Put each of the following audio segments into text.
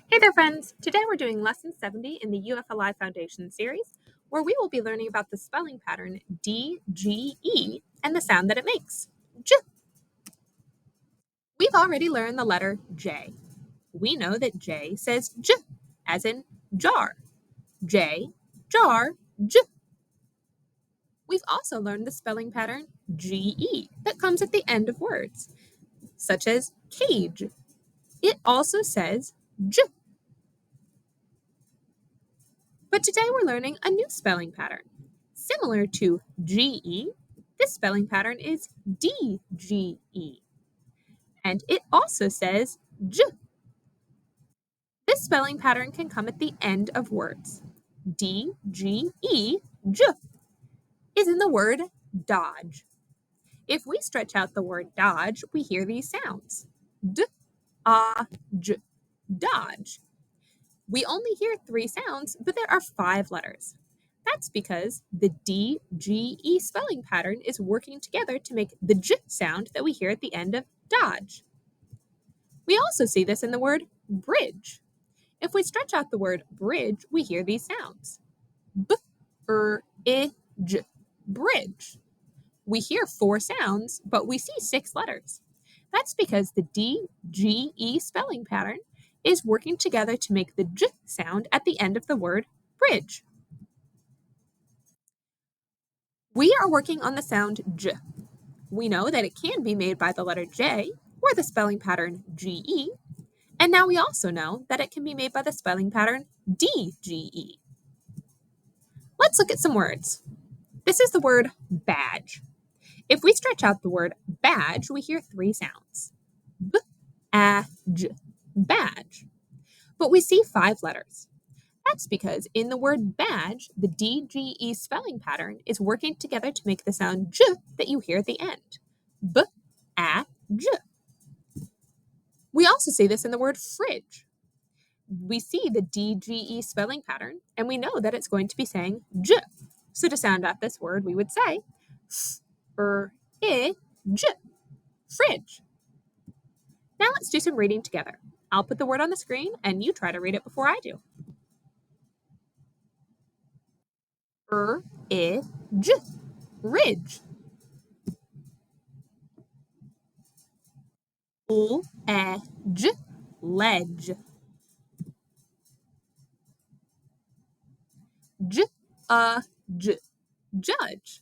Hey there, friends! Today we're doing Lesson 70 in the UFLI Foundation series, where we will be learning about the spelling pattern D, G, E and the sound that it makes. J. We've already learned the letter J. We know that J says J, as in jar. J, jar, J. We've also learned the spelling pattern GE that comes at the end of words, such as cage. It also says J. But today we're learning a new spelling pattern. Similar to GE, this spelling pattern is DGE. And it also says J. This spelling pattern can come at the end of words. DGE, J, is in the word dodge. If we stretch out the word dodge, we hear these sounds. D, A, J, dodge. We only hear 3 sounds, but there are 5 letters. That's because the D-G-E spelling pattern is working together to make the J sound that we hear at the end of dodge. We also see this in the word bridge. If we stretch out the word bridge, we hear these sounds. B-R-I-J, bridge. We hear 4 sounds, but we see 6 letters. That's because the D-G-E spelling pattern is working together to make the J sound at the end of the word bridge. We are working on the sound J. We know that it can be made by the letter J or the spelling pattern GE, and now we also know that it can be made by the spelling pattern DGE. Let's look at some words. This is the word badge. If we stretch out the word badge, we hear 3 sounds. B-A-J, badge. But we see 5 letters. That's because in the word badge, the DGE spelling pattern is working together to make the sound J that you hear at the end. B-A-J. We also see this in the word fridge. We see the DGE spelling pattern, and we know that it's going to be saying J. So to sound out this word, we would say F-R-I-J, fridge. Now let's do some reading together. I'll put the word on the screen, and you try to read it before I do. R-I-J, ridge. L-E-J, ledge. J-U-D-G, judge.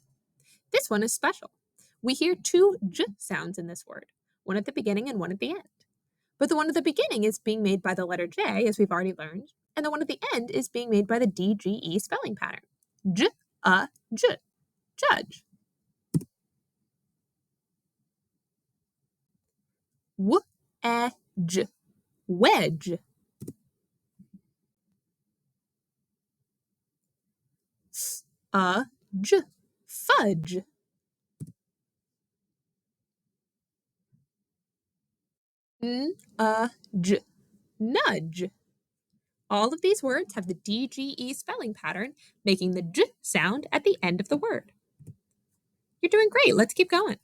This one is special. We hear 2 J sounds in this word, one at the beginning and one at the end. But the one at the beginning is being made by the letter J, as we've already learned, and the one at the end is being made by the DGE spelling pattern. J-U-D-G, judge. W-E-J, wedge. F-U-D-G, fudge. N-U-D-G, nudge. All of these words have the DGE spelling pattern, making the J sound at the end of the word. You're doing great. Let's keep going.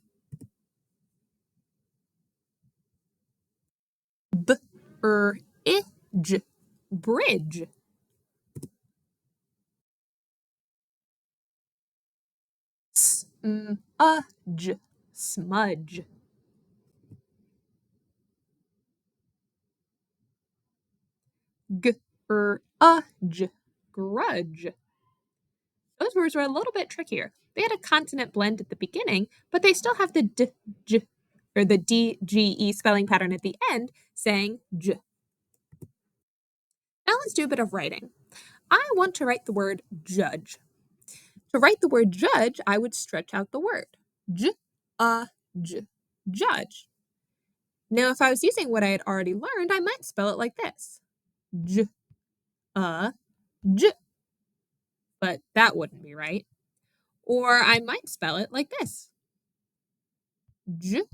B-R-I-J, bridge. S-M-U-D-G, smudge. G-R-U-D-G, grudge. Those words were a little bit trickier. They had a consonant blend at the beginning, but they still have the D-G, or the D-G-E spelling pattern at the end, saying J. Now let's do a bit of writing. I want to write the word judge. To write the word judge, I would stretch out the word. J-U-D-G, judge. Now, if I was using what I had already learned, I might spell it like this. J-U-D-G. But that wouldn't be right. Or I might spell it like this. J-U-D-G.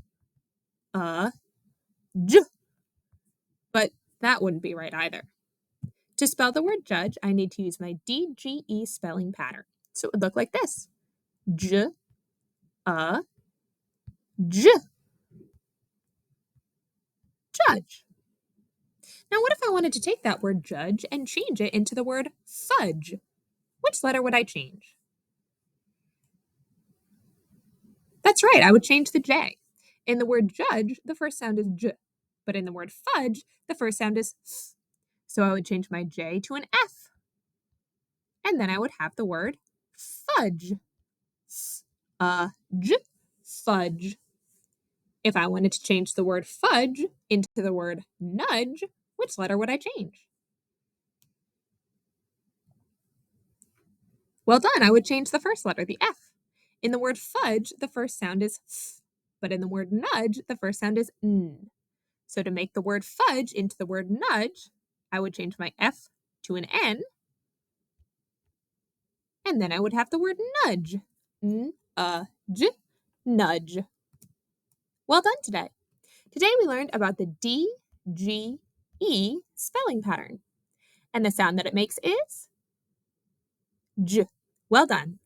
But that wouldn't be right either. To spell the word judge, I need to use my DGE spelling pattern. So it would look like this. J-U-D-G. Judge. Now, what if I wanted to take that word judge and change it into the word fudge, which letter would I change? That's right, I would change the J. In the word judge, the first sound is J, but in the word fudge, the first sound is F. So I would change my J to an F. And then I would have the word fudge. J, fudge. If I wanted to change the word fudge into the word nudge, which letter would I change? Well done, I would change the first letter, the F. In the word fudge, the first sound is F, but in the word nudge, the first sound is N. So to make the word fudge into the word nudge, I would change my F to an N, and then I would have the word nudge. Nudge. Well done today. Today we learned about the D, G, E spelling pattern. And the sound that it makes is J. Well done.